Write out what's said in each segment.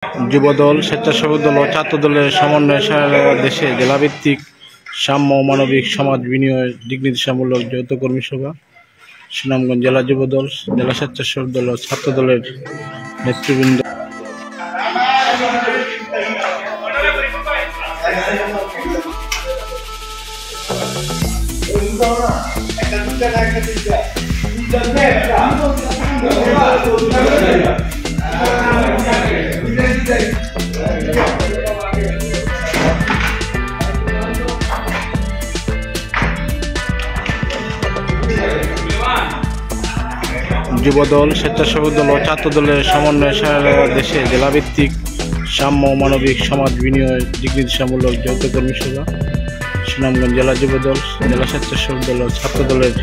যুবদল, স্বেচ্ছাসেবক দল ও ছাত্র দলের সমন্বয়ে সারা দেশে জেলাভিত্তিক সাম্য ও মানবিক সমাজ বিনিময় দিকনির্দেশামূলক যৌথ কর্মী সভা। সুনামগঞ্জ জেলা যুবদল, জেলা স্বেচ্ছাসেবক দল ও ছাত্র দলের নেতৃবৃন্দ যুবদল, স্বেচ্ছাসেবক দল ও ছাত্র দলের সমন্বয়ে সারা দেশে জেলাভিত্তিক সাম্য ও মানবিক সমাজ বিনিময় দিকনির্দেশামূলক যৌথ কর্মী সভা। সুনামগঞ্জ জেলা যুবদল, জেলা স্বেচ্ছাসেবক দল ও ছাত্র দলের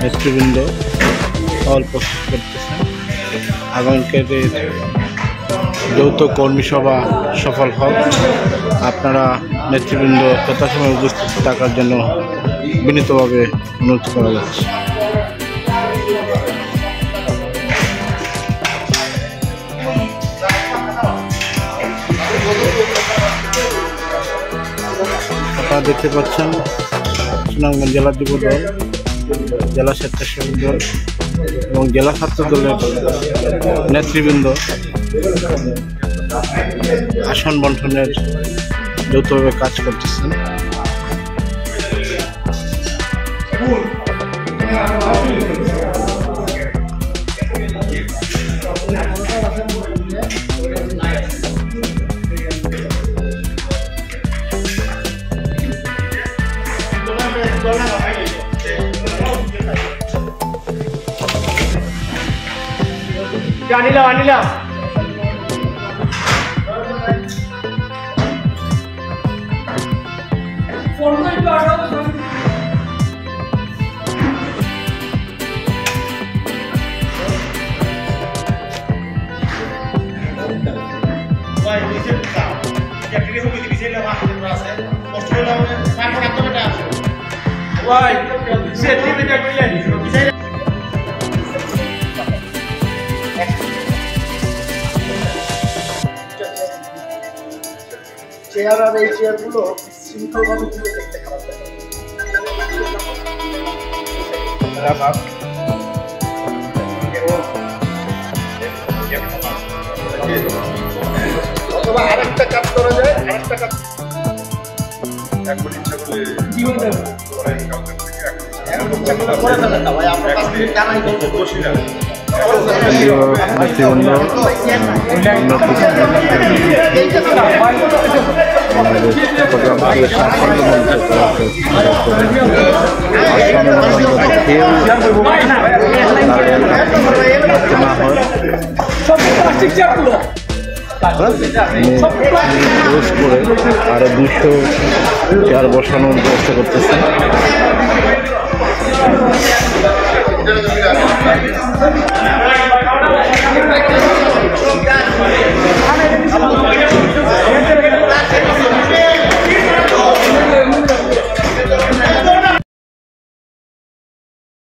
নেতৃবৃন্দ প্রস্তুত করতেছেন। আগামীকালের যৌথ কর্মী সভা সফল হোক। আপনারা নেতৃবৃন্দ যথাসময়ে উপস্থিত থাকার জন্য বিনীতভাবে অনুরোধ করা যাচ্ছে। আপনারা দেখতে পাচ্ছেন সুনামগঞ্জ জেলা যুবদল, জেলা স্বেচ্ছাসেবক দল এবং জেলা ছাত্র দলের নেতৃবৃন্দ আসন বন্টনের যৌথভাবে কাজ করতেছেন। আনিলাম চেয়ার আর এই চেয়ারগুলো শৃঙ্খলভাবে তুলে দেখতে খারাপ অথবা আরেকটা কাজ করা যায়, আরেকটা কাজ এখন ইচ্ছা করলে কি হয়ে যাবে করে ফেলেন না ভাই, আমরা 5 মিনিট জানাই বসি না। আরো 200 চেয়ার বসানোর ব্যবস্থা করতেছে।